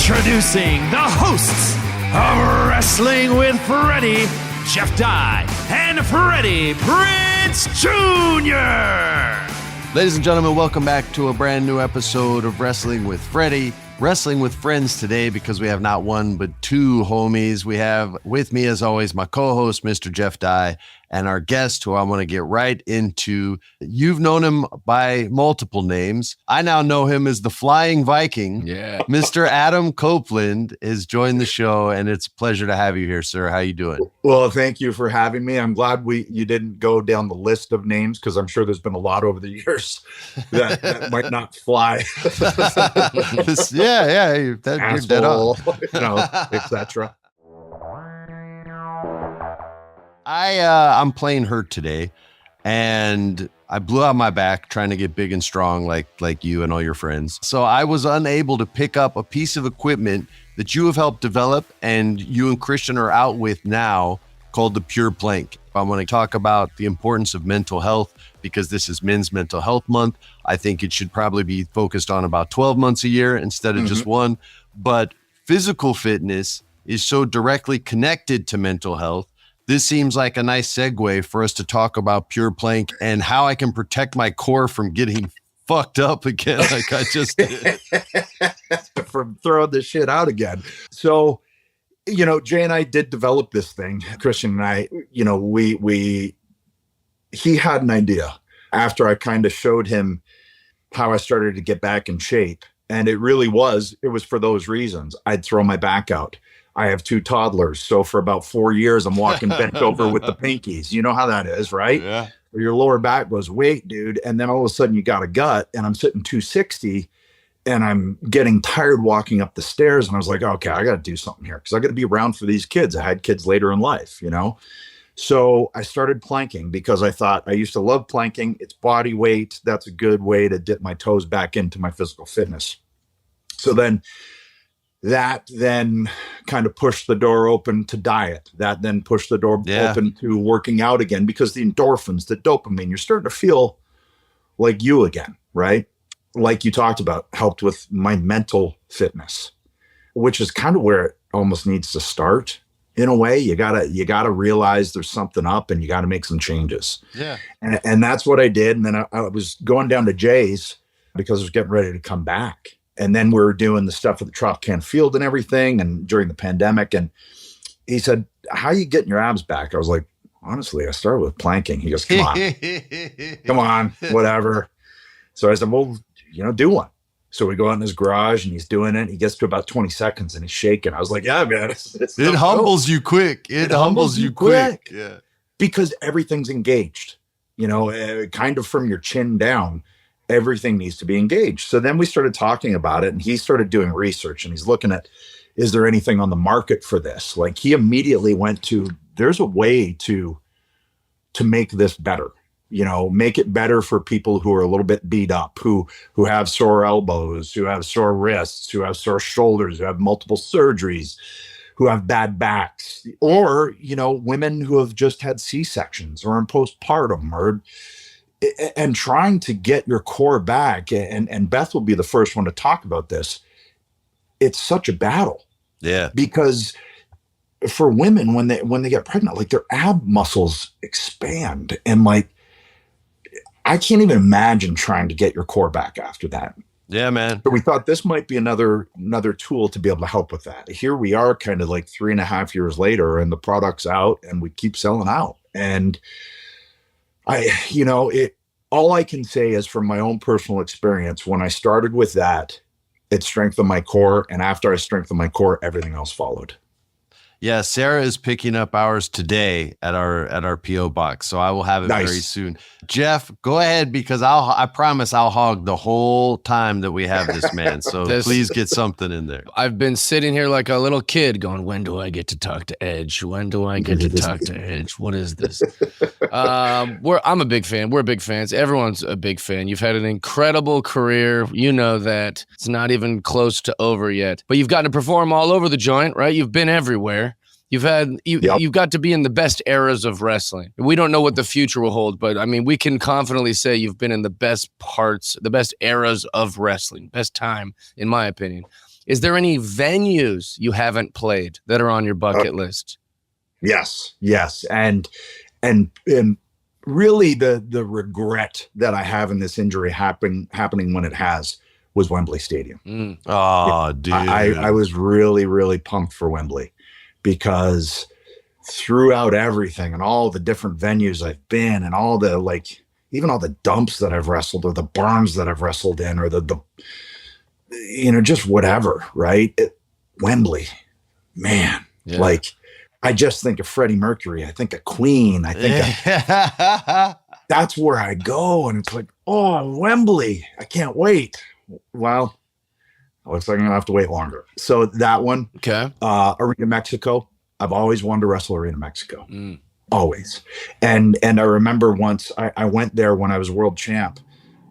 Introducing the hosts of Wrestling with Freddie, Jeff Dye, and Freddie Prinze Jr. Ladies and gentlemen, welcome back to a brand new episode of Wrestling with Freddie. Wrestling with friends today because we have not one but two homies. We have with me, as always, my co-host, Mr. Jeff Dye, and our guest, who I want to get right into. You've known him by multiple names. I now know him as the Flying Viking. Yeah. Mr. Adam Copeland has joined the show, and it's a pleasure to have you here, sir. How you doing? Well, thank you for having me. I'm glad you didn't go down the list of names, because I'm sure there's been a lot over the years that might not fly. Yeah, you're dead on. Etc. I'm playing hurt today, and I blew out my back trying to get big and strong like you and all your friends. So I was unable to pick up a piece of equipment that you have helped develop and you and Christian are out with now, called the Pure Plank. I want to talk about the importance of mental health, because this is Men's Mental Health Month. I think it should probably be focused on about 12 months a year instead of just one. But physical fitness is so directly connected to mental health. This seems like a nice segue for us to talk about Pure Plank and how I can protect my core from getting fucked up again like I just did. From throwing this shit out again. So, Jay and I did develop this thing. Christian and I, he had an idea after I kind of showed him how I started to get back in shape. And it was for those reasons. I'd throw my back out. I have two toddlers. So for about 4 years, I'm walking bent over with the pinkies. You know how that is, right? Yeah. Your lower back goes, wait, dude. And then all of a sudden you got a gut, and I'm sitting 260 and I'm getting tired walking up the stairs. And I was like, okay, I got to do something here, because I got to be around for these kids. I had kids later in life, So I started planking, because I thought I used to love planking. It's body weight. That's a good way to dip my toes back into my physical fitness. So that kind of pushed the door open to diet. That then pushed the door open to working out again, because the endorphins, the dopamine, you're starting to feel like you again, right? Like you talked about, helped with my mental fitness, which is kind of where it almost needs to start. In a way, you gotta realize there's something up, and you got to make some changes. Yeah. And that's what I did. And then I was going down to Jay's, because I was getting ready to come back. And then we were doing the stuff with the Tropicana Field and everything, and during the pandemic. And he said, how are you getting your abs back? I was like, honestly, I started with planking. He goes, come on, whatever. So I said, well, do one. So we go out in his garage, and he's doing it. He gets to about 20 seconds and he's shaking. I was like, yeah, man. It humbles you quick. It humbles you quick. Yeah. Because everything's engaged, kind of from your chin down. Everything needs to be engaged. So then we started talking about it, and he started doing research, and he's looking at, is there anything on the market for this? Like, he immediately went to, there's a way to make this better, make it better for people who are a little bit beat up, who have sore elbows, who have sore wrists, who have sore shoulders, who have multiple surgeries, who have bad backs, or, women who have just had C-sections or in postpartum, and trying to get your core back. And Beth will be the first one to talk about this. It's such a battle. Yeah. Because for women, when they get pregnant, like, their ab muscles expand, and I can't even imagine trying to get your core back after that. Yeah, man. But we thought this might be another tool to be able to help with that. Here we are, kind of like 3.5 years later, and the product's out, and we keep selling out. And all I can say is, from my own personal experience, when I started with that, it strengthened my core. And after I strengthened my core, everything else followed. Yeah, Sarah is picking up ours today at our PO box, so I will have it very soon. Jeff, go ahead, because I promise I'll hog the whole time that we have this, man. So please get something in there. I've been sitting here like a little kid going, when do I get to talk to Edge? When do I get to talk to Edge? What is this? I'm a big fan. We're big fans. Everyone's a big fan. You've had an incredible career. You know that. It's not even close to over yet. But you've gotten to perform all over the joint, right? You've been everywhere. You've got to be in the best eras of wrestling. We don't know what the future will hold, but I mean, we can confidently say you've been in the best parts, the best eras of wrestling, best time, in my opinion. Is there any venues you haven't played that are on your bucket list? Yes. And really the regret that I have in this injury happening when it has was Wembley Stadium. Oh, dude. I was really, really pumped for Wembley because throughout everything and all the different venues I've been and all the, like, even all the dumps that I've wrestled or the barns that I've wrestled in or the just whatever, right? Wembley, man, like, I just think of Freddie Mercury. I think of Queen. I think that's where I go. And it's like, oh, Wembley, I can't wait. Well, looks like I'm going to have to wait longer. So that one, Arena Mexico. I've always wanted to wrestle Arena Mexico. Always. And I remember once I went there when I was world champ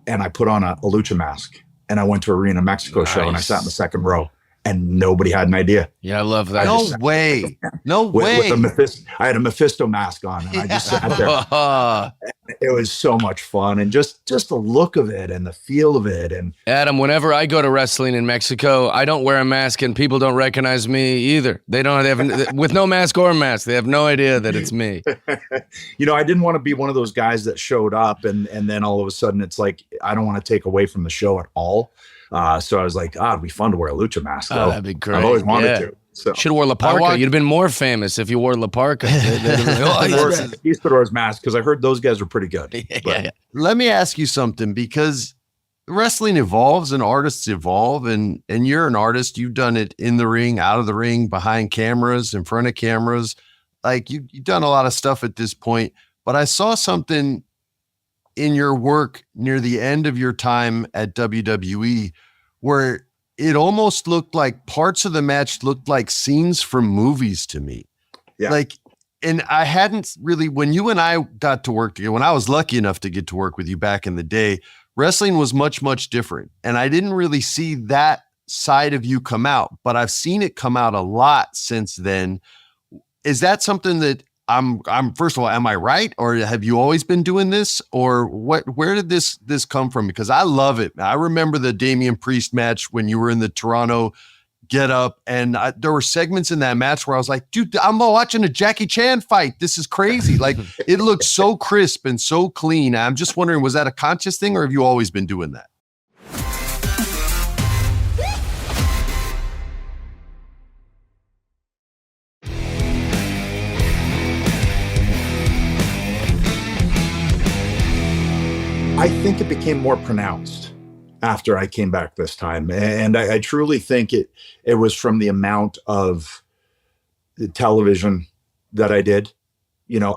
and I put on a lucha mask and I went to Arena Mexico show and I sat in the second row and nobody had an idea. Yeah, I love that. No way. I had a Mephisto mask on and I just sat there. It was so much fun. And just the look of it and the feel of it. And Adam, whenever I go to wrestling in Mexico, I don't wear a mask and people don't recognize me either. They have with no mask or mask, they have no idea that it's me. I didn't want to be one of those guys that showed up and then all of a sudden it's like, I don't want to take away from the show at all. So I was like, it'd be fun to wear a lucha mask. Oh, that'd be great. I've always wanted to. So should have wore La Parca. You'd have been more famous if you wore La Parca. Eastador's mask, because I heard those guys were pretty good. Let me ask you something, because wrestling evolves and artists evolve, and you're an artist. You've done it in the ring, out of the ring, behind cameras, in front of cameras. Like you've done a lot of stuff at this point. But I saw something in your work near the end of your time at WWE where it almost looked like parts of the match looked like scenes from movies to me. Yeah. Like, and I hadn't really, when you and I got to work together, when I was lucky enough to get to work with you back in the day, wrestling was much, much different. And I didn't really see that side of you come out, but I've seen it come out a lot since then. Is that something that I'm first of all, am I right? Or have you always been doing this? Or where did this come from? Because I love it. I remember the Damian Priest match when you were in the Toronto Get Up, and there were segments in that match where I was like, dude, I'm watching a Jackie Chan fight. This is crazy. Like, it looked so crisp and so clean. I'm just wondering, was that a conscious thing or have you always been doing that? I think it became more pronounced after I came back this time. And I truly think it was from the amount of the television that I did,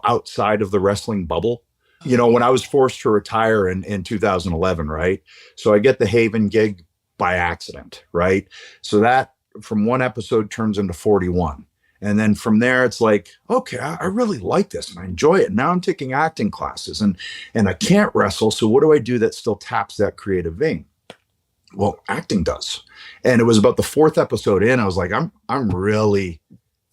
outside of the wrestling bubble. When I was forced to retire in 2011, right? So I get the Haven gig by accident, right? So that from one episode turns into 41. And then from there, it's like, okay, I really like this and I enjoy it. Now I'm taking acting classes and I can't wrestle. So what do I do that still taps that creative vein? Well, acting does. And it was about the fourth episode in, I was like, I'm really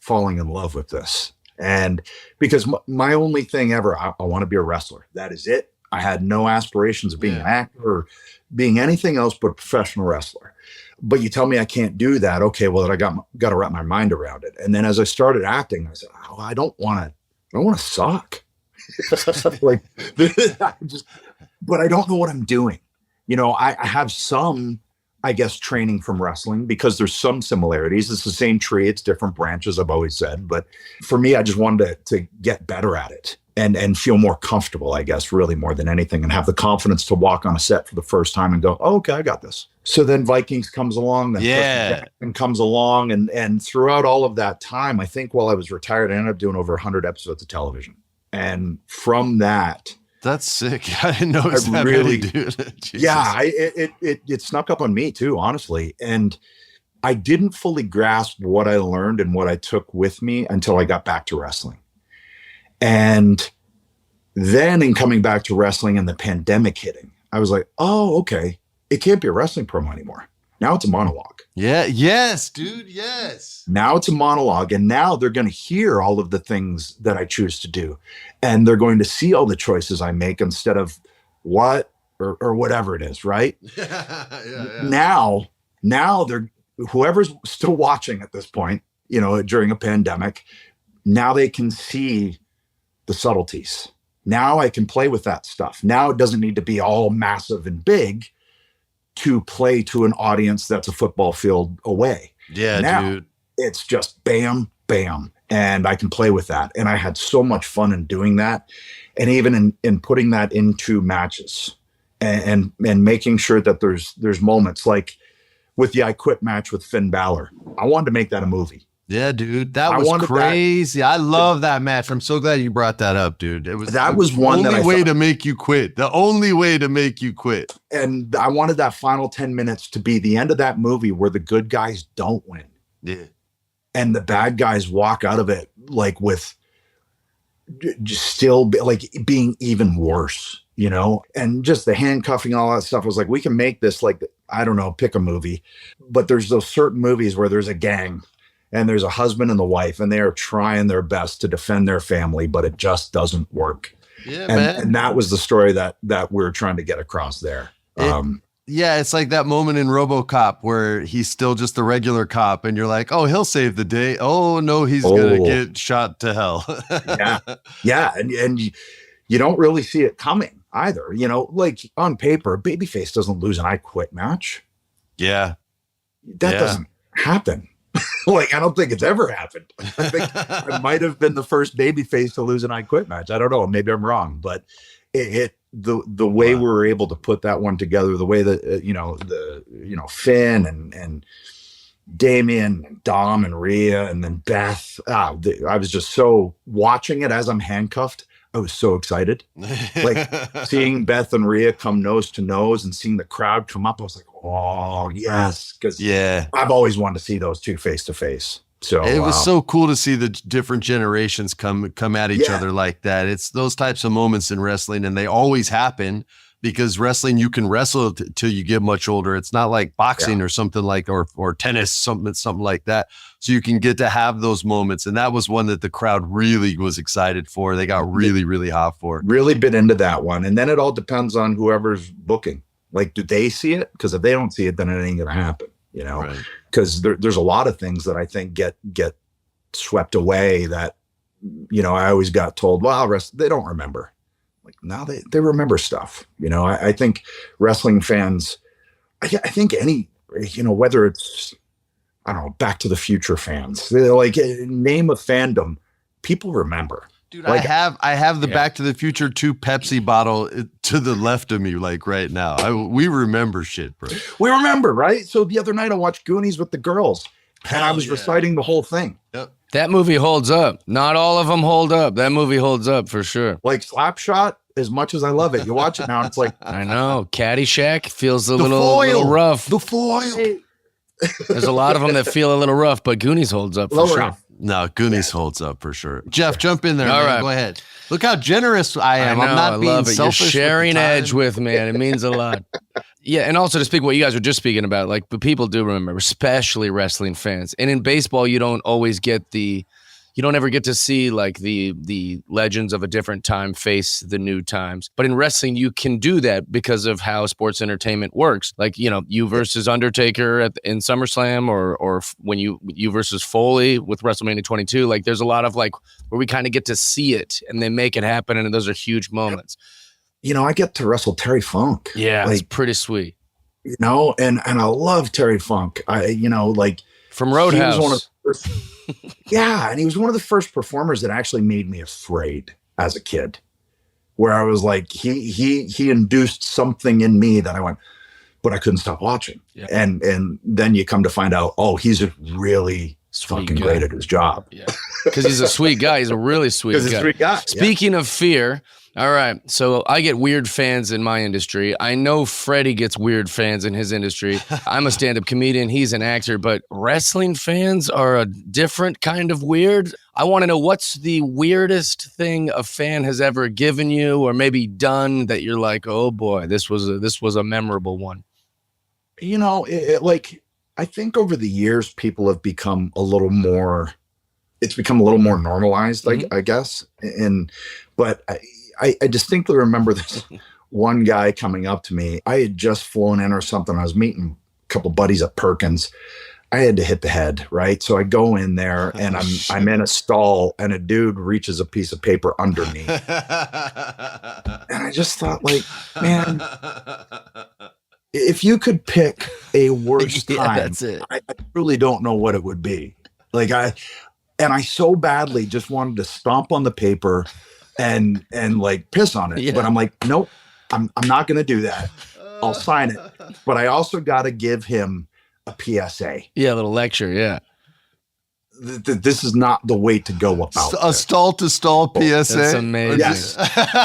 falling in love with this. And because my only thing ever, I want to be a wrestler. That is it. I had no aspirations of being an actor or being anything else but a professional wrestler. But you tell me I can't do that. Okay, well, then I got to wrap my mind around it. And then as I started acting, I said, oh, I don't want to suck. Like, but I don't know what I'm doing. I have some, I guess, training from wrestling because there's some similarities. It's the same tree. It's different branches, I've always said. But for me, I just wanted to get better at it and feel more comfortable, I guess, really more than anything, and have the confidence to walk on a set for the first time and go, oh, okay, I got this. So then Vikings comes along, and comes along. And throughout all of that time, I think while I was retired, I ended up doing over 100 episodes of television. And from that, that's sick. I didn't know it was that many, dude. Yeah, it snuck up on me too, honestly. And I didn't fully grasp what I learned and what I took with me until I got back to wrestling. And then in coming back to wrestling and the pandemic hitting, I was like, oh, okay, it can't be a wrestling promo anymore. Now it's a monologue. Yeah. Yes, dude. Yes. Now it's a monologue. And now they're going to hear all of the things that I choose to do. And they're going to see all the choices I make instead of what or whatever it is. Right. Yeah. Now whoever's still watching at this point, during a pandemic, now they can see the subtleties. Now I can play with that stuff. Now it doesn't need to be all massive and big to play to an audience that's a football field away. Yeah, now, dude. It's just bam, bam. And I can play with that. And I had so much fun in doing that. And even in putting that into matches and making sure that there's moments like with the I Quit match with Finn Balor. I wanted to make that a movie. Yeah, dude. That was crazy. I love that match. I'm so glad you brought that up, dude. It was one the only way to make you quit. The only way to make you quit. And I wanted that final 10 minutes to be the end of that movie where the good guys don't win. Yeah. And the bad guys walk out of it like with just still like being even worse, and just the handcuffing and all that stuff. I was like, we can make this like, I don't know, pick a movie, but there's those certain movies where there's a gang and there's a husband and the wife and they are trying their best to defend their family, but it just doesn't work. Yeah, man. And that was the story that we're trying to get across there. Yeah, it's like that moment in RoboCop where he's still just a regular cop and you're like, oh, he'll save the day. Oh, no, he's going to get shot to hell. Yeah. And you don't really see it coming either. Like on paper, Babyface doesn't lose an I Quit match. Yeah. That doesn't happen. Like, I don't think it's ever happened. I think I might have been the first Babyface to lose an I Quit match. I don't know. Maybe I'm wrong, but the way we were able to put that one together, the way that Finn and Damien and Dom and Rhea and then Beth, I was just so watching it as I'm handcuffed. I was so excited, like seeing Beth and Rhea come nose to nose and seeing the crowd come up. I was like, oh yes, because I've always wanted to see those two face to face. So it was so cool to see the different generations come at each other like that. It's those types of moments in wrestling, and they always happen because wrestling, you can wrestle till you get much older. It's not like boxing or something like, or tennis, something like that. So you can get to have those moments. And that was one that the crowd really was excited for. They got really, really hot for it. Really bit into that one. And then it all depends on whoever's booking. Like, do they see it? Because if they don't see it, then it ain't going to happen, because there's a lot of things that I think get swept away that, I always got told, well, they don't remember. Like, now they remember stuff. I think wrestling fans, I think any, whether it's, I don't know, Back to the Future fans, they're like, name a fandom, people remember. Dude, like, I have the Back to the Future 2 Pepsi bottle to the left of me, like right now. We remember shit, bro. We remember, right? So the other night I watched Goonies with the girls, and I was reciting the whole thing. Yep. That movie holds up. Not all of them hold up. That movie holds up for sure. Like Slapshot, as much as I love it, you watch it now, and it's like, I know. Caddyshack feels a little rough. The foil. There's a lot of them that feel a little rough, but Goonies holds up for sure. Rough. No, Goonies holds up for sure. Jeff, jump in there. All man. right. Go ahead. Look how generous I am. I know, I'm not being love it. selfish. You're sharing edge with me, and it means a lot. Yeah, and also to speak what you guys were just speaking about, like, but people do remember, especially wrestling fans. And in baseball, you don't ever get to see like the legends of a different time face the new times. But in wrestling, you can do that because of how sports entertainment works. Like, you versus Undertaker in SummerSlam, or when you versus Foley with WrestleMania 22. Like, there's a lot of like where we kind of get to see it and they make it happen, and those are huge moments. I get to wrestle Terry Funk. Yeah, it's pretty sweet. And I love Terry Funk. From Roadhouse. He was one of the first, and he was one of the first performers that actually made me afraid as a kid, where I was like, he induced something in me that I went, but I couldn't stop watching. Yeah. And then you come to find out, oh, he's a really fucking great at his job. Yeah, because he's a sweet guy. He's a really sweet guy. Speaking of fear. All right, so I get weird fans in my industry. I know Freddie gets weird fans in his industry. I'm a stand-up comedian. He's an actor, but wrestling fans are a different kind of weird. I want to know, what's the weirdest thing a fan has ever given you or maybe done that you're like, oh boy, this was a memorable one. I think over the years, people have become a little more. It's become a little more normalized, I guess. But I distinctly remember this one guy coming up to me. I had just flown in or something. I was meeting a couple buddies at Perkins, I had to hit the head, right? So I go in there and I'm in a stall and a dude reaches a piece of paper under me. And I just thought, like, man, if you could pick a worse time, that's it. I truly don't know what it would be. Like I so badly just wanted to stomp on the paper and like piss on it. Yeah. But I'm like, nope, I'm not going to do that. I'll sign it. But I also got to give him a PSA. Yeah, a little lecture. Yeah. This is not the way to go about A stall to stall PSA. That's amazing. Yes.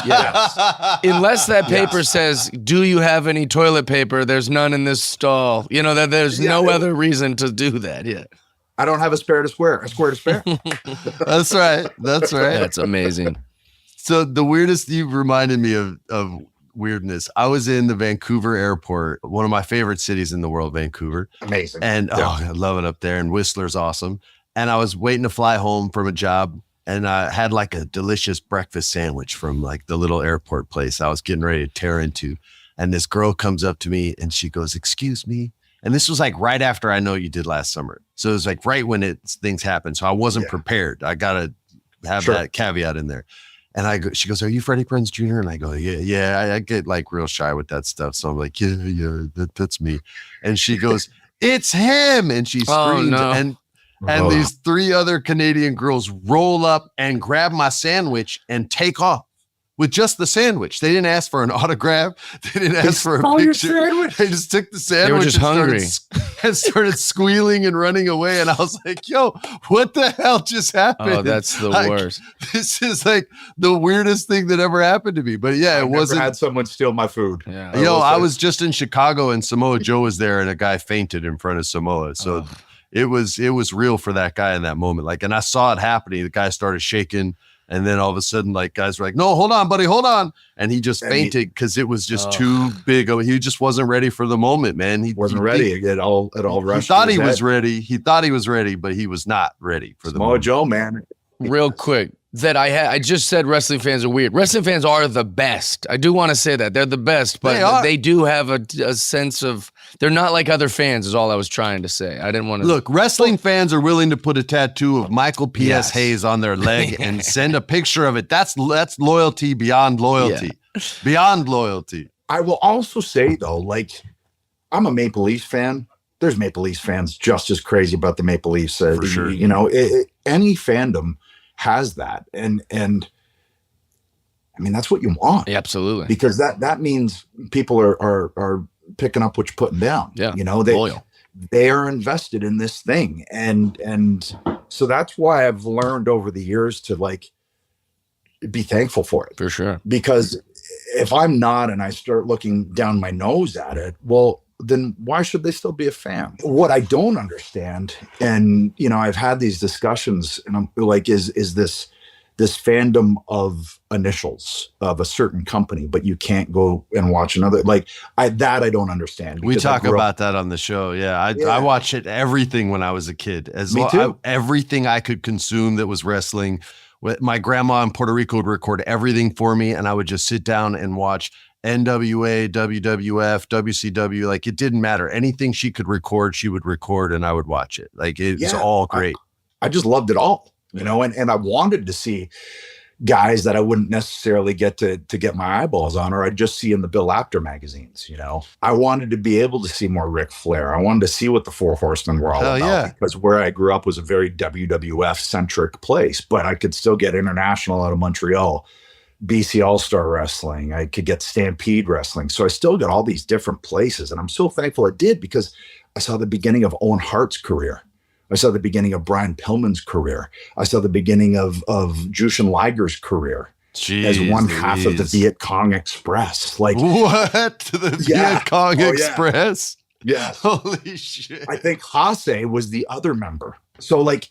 Yes. Unless that paper says, do you have any toilet paper? There's none in this stall. You know, that there's no other reason to do that. Yeah. I don't have a spare to square. A square to spare. That's right. That's right. That's amazing. So the weirdest, you reminded me of weirdness. I was in the Vancouver airport, one of my favorite cities in the world, Vancouver. Amazing. And I love it up there. And Whistler's awesome. And I was waiting to fly home from a job, and I had like a delicious breakfast sandwich from like the little airport place I was getting ready to tear into. And this girl comes up to me and she goes, "Excuse me." And this was like right after I Know You Did Last summer. So it was like right when things happened. So I wasn't prepared. I got to have that caveat in there. And she goes, "Are you Freddie Prinze Jr.?" And I go, yeah, I get like real shy with that stuff. So I'm like, yeah, that's me. And she goes, "It's him." And she screamed. And these 3 other Canadian girls roll up and grab my sandwich and take off with just the sandwich. They didn't ask for an autograph. They didn't ask for a picture. They just took the sandwich. They were just hungry. And started squealing and running away. And I was like, yo, what the hell just happened? Oh, that's the worst. This is like the weirdest thing that ever happened to me. But yeah, it wasn't. I had someone steal my food. Yeah. I was just in Chicago and Samoa Joe was there and a guy fainted in front of Samoa. So it was real for that guy in that moment. Like, and I saw it happening. The guy started shaking. And then all of a sudden, like, guys were like, "No, hold on, buddy, hold on." And he just fainted because it was just too big. He just wasn't ready for the moment, man. He wasn't ready at all. He thought he was ready. He thought he was ready, but he was not ready for the moment. Joe, man. Real quick, I just said wrestling fans are weird. Wrestling fans are the best. I do want to say that. They're the best, but they do have a sense of, they're not like other fans is all I was trying to say. I didn't want to. Look, wrestling fans are willing to put a tattoo of Michael P.S. Hayes on their leg and send a picture of it. That's loyalty beyond loyalty. Yeah. Beyond loyalty. I will also say, though, like, I'm a Maple Leafs fan. There's Maple Leafs fans just as crazy about the Maple Leafs. For sure. You know, any fandom has that. And I mean, that's what you want. Yeah, absolutely. Because that means people are picking up what you're putting down. Yeah. You know, loyal. They are invested in this thing. And so that's why I've learned over the years to like be thankful for it. For sure. Because if I'm not and I start looking down my nose at it, well, then why should they still be a fan? What I don't understand, and you know, I've had these discussions, and I'm like, is this fandom of initials of a certain company, but you can't go and watch another. Like I don't understand. We talk about that on the show. Yeah, I watched everything when I was a kid. Everything I could consume that was wrestling. My grandma in Puerto Rico would record everything for me, and I would just sit down and watch NWA, WWF, WCW. Like it didn't matter. Anything she could record, she would record, and I would watch it. Like it's all great. I just loved it all, you know, and I wanted to see guys that I wouldn't necessarily get to get my eyeballs on, or I'd just see in the Bill Apter magazines, you know. I wanted to be able to see more Ric Flair. I wanted to see what the Four Horsemen were all about, because where I grew up was a very WWF-centric place, but I could still get international out of Montreal, BC All-Star Wrestling. I could get Stampede Wrestling. So I still got all these different places, and I'm so thankful I did, because I saw the beginning of Owen Hart's career. I saw the beginning of Brian Pillman's career. I saw the beginning of Jushin Liger's career as one half of the Viet Cong Express. Like what? The Viet Cong Express? Yeah. Holy shit. I think Hase was the other member. So like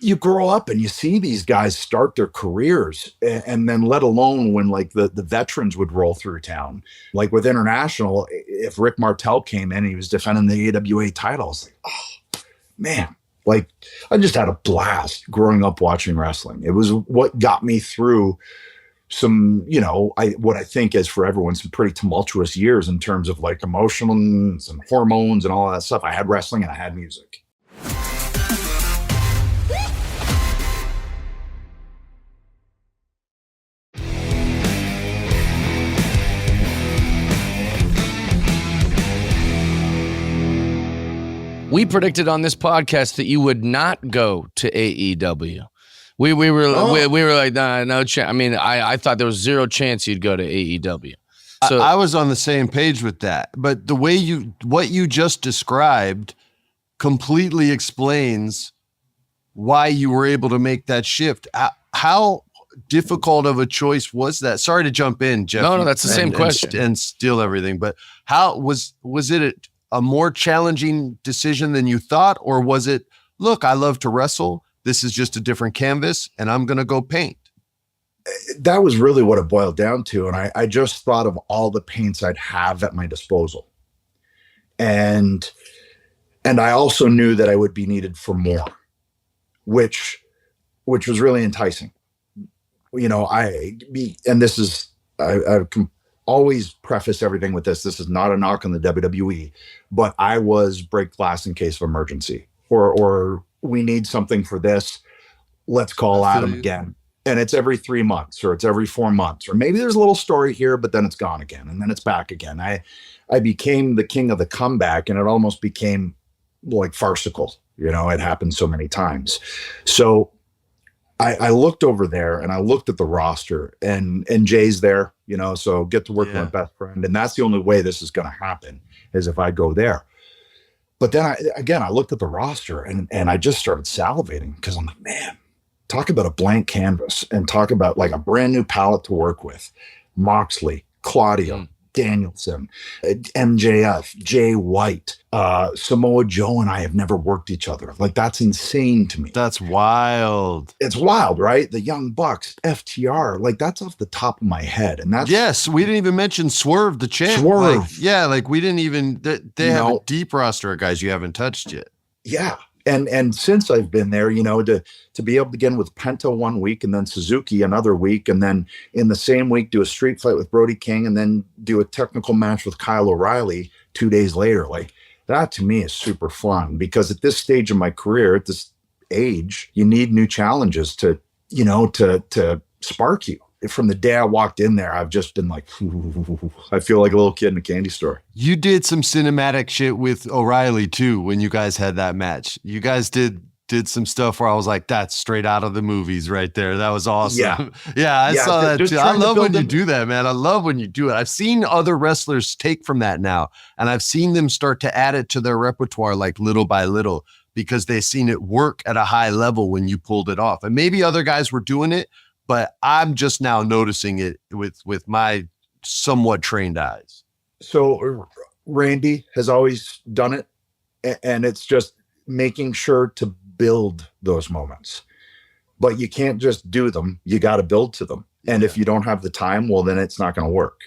you grow up and you see these guys start their careers, and then let alone when like the veterans would roll through town. Like with International, if Rick Martel came in, he was defending the AWA titles. Like, oh, man, like I just had a blast growing up watching wrestling. It was what got me through some, you know, what I think is for everyone some pretty tumultuous years in terms of like emotions and hormones and all that stuff. I had wrestling and I had music. We predicted on this podcast that you would not go to AEW. We were like, nah, no chance. I mean, I thought there was zero chance you'd go to AEW. So I was on the same page with that, but the way what you just described completely explains why you were able to make that shift. How difficult of a choice was that? Sorry to jump in, Jeff. No, that's the same question and steal everything. But how was it a more challenging decision than you thought, or was it? Look, I love to wrestle. This is just a different canvas, and I'm going to go paint. That was really what it boiled down to. And I just thought of all the paints I'd have at my disposal. And I also knew that I would be needed for more, which was really enticing. You know, I can always preface everything with this. This is not a knock on the WWE, but I was break glass in case of emergency, or we need something for this. Let's call Adam again. And it's every 3 months, or it's every 4 months, or maybe there's a little story here, but then it's gone again, and then it's back again. I became the king of the comeback, and it almost became like farcical. You know, it happened so many times. So I looked over there, and I looked at the roster, and Jay's there, you know, so get to work with my best friend. And that's the only way this is going to happen, is if I go there. But then I looked at the roster, and I just started salivating, because I'm like, man, talk about a blank canvas, and talk about like a brand new palette to work with. Moxley, Claudio, Danielson, MJF, Jay White, Samoa Joe and I have never worked each other. Like, that's insane to me. That's wild. It's wild, right? The Young Bucks, FTR, like, that's off the top of my head. And that's, yes, we didn't even mention Swerve the champ. Swerve. Like we didn't even, they have a deep roster of guys you haven't touched yet. Yeah. And since I've been there, you know, to be able to begin with Penta 1 week, and then Suzuki another week, and then in the same week do a street fight with Brody King, and then do a technical match with Kyle O'Reilly 2 days later, like, that to me is super fun, because at this stage of my career, at this age, you need new challenges to spark you. From the day I walked in there, I've just been like, I feel like a little kid in a candy store. You did some cinematic shit with O'Reilly too when you guys had that match. You guys did some stuff where I was like, that's straight out of the movies right there. That was awesome. Yeah, I saw that too. I love when you do that, man. I love when you do it. I've seen other wrestlers take from that now, and I've seen them start to add it to their repertoire, like little by little, because they've seen it work at a high level when you pulled it off. And maybe other guys were doing it, but I'm just now noticing it with my somewhat trained eyes. So Randy has always done it, and it's just making sure to build those moments. But you can't just do them. You got to build to them. And if you don't have the time, well, then it's not going to work.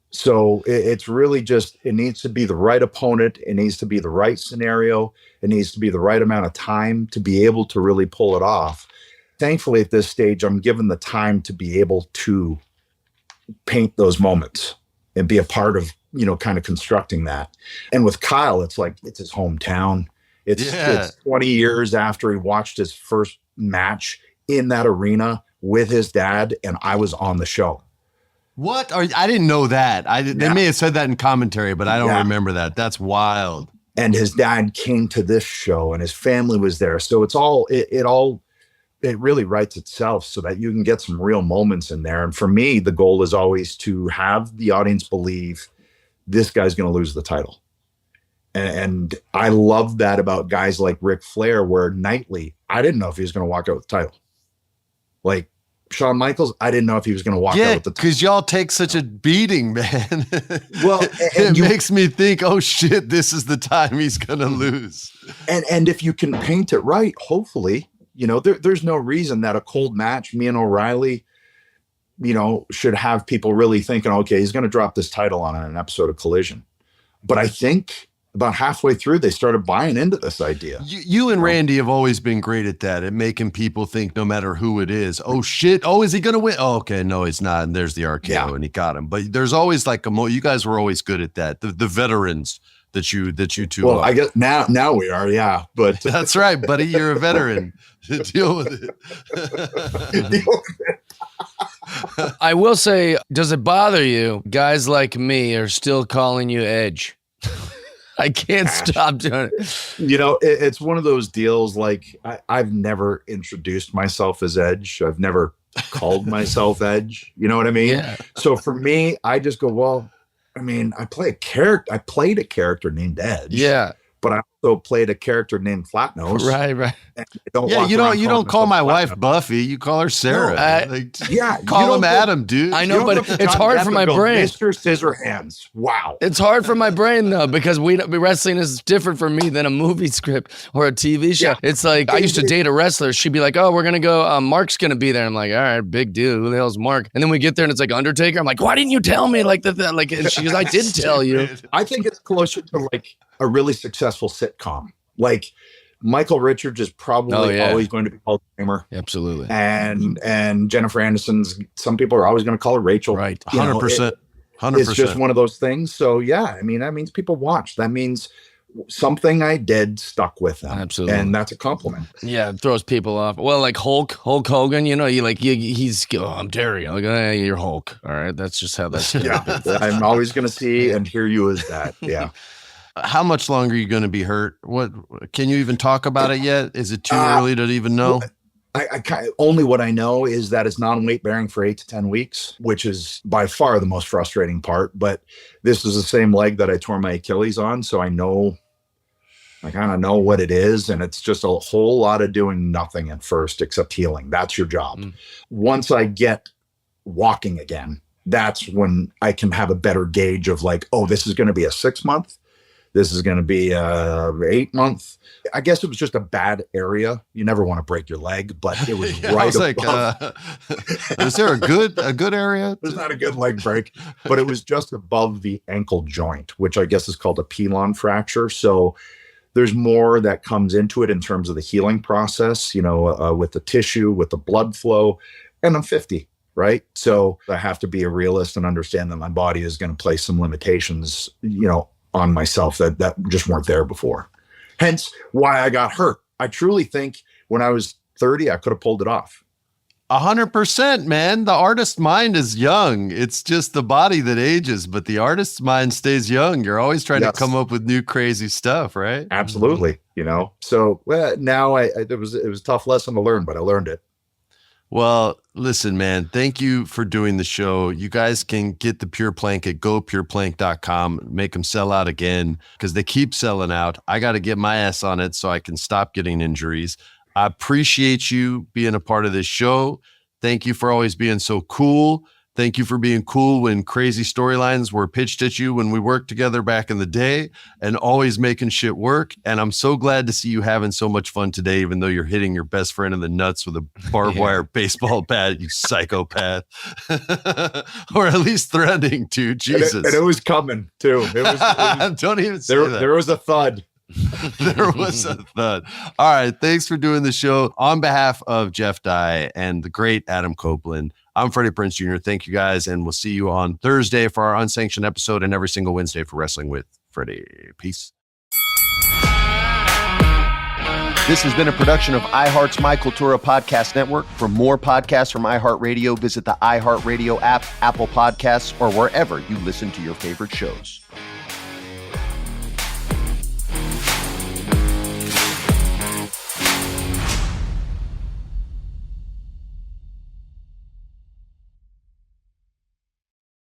So it's really just, it needs to be the right opponent. It needs to be the right scenario. It needs to be the right amount of time to be able to really pull it off. Thankfully, at this stage, I'm given the time to be able to paint those moments and be a part of, you know, kind of constructing that. And with Kyle, it's like, it's his hometown. It's 20 years after he watched his first match in that arena with his dad, and I was on the show. What? I didn't know that. They may have said that in commentary, but I don't remember that. That's wild. And his dad came to this show, and his family was there. So it's it really writes itself so that you can get some real moments in there. And for me, the goal is always to have the audience believe this guy's going to lose the title. And I love that about guys like Ric Flair, where nightly, I didn't know if he was going to walk out with the title. Like Shawn Michaels, I didn't know if he was going to walk out with the title. Because y'all take such a beating, man. Well, it makes me think, oh shit, this is the time he's going to lose. And if you can paint it right, hopefully, you know, there's no reason that a cold match, me and O'Reilly, you know, should have people really thinking, okay, he's going to drop this title on an episode of Collision. But I think about halfway through, they started buying into this idea. You and Randy have always been great at that, at making people think no matter who it is, oh shit, oh, is he going to win? Oh, okay, no, he's not. And there's the RKO and he got him. But there's always like you guys were always good at that. The veterans that you two well, are. I guess now we are, yeah. But that's right, buddy. You're a veteran. Deal with it. I will say, does it bother you? Guys like me are still calling you Edge. I can't stop doing it. You know, it's one of those deals. Like I've never introduced myself as Edge. I've never called myself Edge. You know what I mean? Yeah. So for me, I just go, well, I mean, I played a character named Edge. Yeah. But I also played a character named Flatnose. Right. You don't call my wife Buffy. You call her Sarah. Call him Adam, dude. I know, but it's hard for my brain. Mr. Scissorhands. Wow. It's hard for my brain though, because wrestling is different for me than a movie script or a TV show. Yeah. It's like I used to date a wrestler. She'd be like, "Oh, we're gonna go. Mark's gonna be there." I'm like, "All right, big deal. Who the hell's Mark?" And then we get there and it's like Undertaker. I'm like, "Why didn't you tell me?" Like that. Like she goes, "I did tell you." I think it's closer to like a really successful sitcom. Like Michael Richards is probably always going to be Hall of Famer. Absolutely. And Jennifer Aniston's, some people are always going to call her Rachel. Right. 100%. 100%. It's just one of those things. So yeah, I mean, that means people watch. That means something I did stuck with them. Absolutely. And that's a compliment. Yeah, it throws people off. Well, like Hulk Hogan, you know, he's I'm Terry. I'm like, hey, you're Hulk. All right. That's just how that's yeah. I'm always going to see and hear you as that. Yeah. How much longer are you going to be hurt? What can you even talk about it yet? Is it too early to even know? Only what I know is that it's non-weight bearing for 8 to 10 weeks, which is by far the most frustrating part. But this is the same leg that I tore my Achilles on, so I kind of know what it is, and it's just a whole lot of doing nothing at first except healing. That's your job. Once I get walking again, that's when I can have a better gauge of like, oh, this is going to be a 6 month. This is going to be 8 month. I guess it was just a bad area. You never want to break your leg, but it was right above. Is there a good area? There's not a good leg break, but it was just above the ankle joint, which I guess is called a pilon fracture. So there's more that comes into it in terms of the healing process, you know, with the tissue, with the blood flow. And I'm 50, right? So I have to be a realist and understand that my body is going to place some limitations, you know, on myself that just weren't there before. Hence why I got hurt. I truly think when I was 30, I could have pulled it off. 100%, man. The artist's mind is young. It's just the body that ages, but the artist's mind stays young. You're always trying to come up with new crazy stuff, right? Absolutely. You know, so now it was a tough lesson to learn, but I learned it. Well, listen, man, thank you for doing the show. You guys can get the Pure Plank at gopureplank.com, make them sell out again because they keep selling out. I got to get my ass on it so I can stop getting injuries. I appreciate you being a part of this show. Thank you for always being so cool. Thank you for being cool when crazy storylines were pitched at you when we worked together back in the day and always making shit work. And I'm so glad to see you having so much fun today, even though you're hitting your best friend in the nuts with a barbed wire baseball bat, you psychopath. Or at least threatening to. Jesus. And it was coming too. It was Don't even say that. There was a thud. There was a thud. All right. Thanks for doing the show. On behalf of Jeff Dye and the great Adam Copeland, I'm Freddie Prinze Jr. Thank you guys. And we'll see you on Thursday for our unsanctioned episode and every single Wednesday for Wrestling with Freddie. Peace. This has been a production of iHeart's My Cultura podcast network. For more podcasts from iHeartRadio, visit the iHeartRadio app, Apple Podcasts, or wherever you listen to your favorite shows.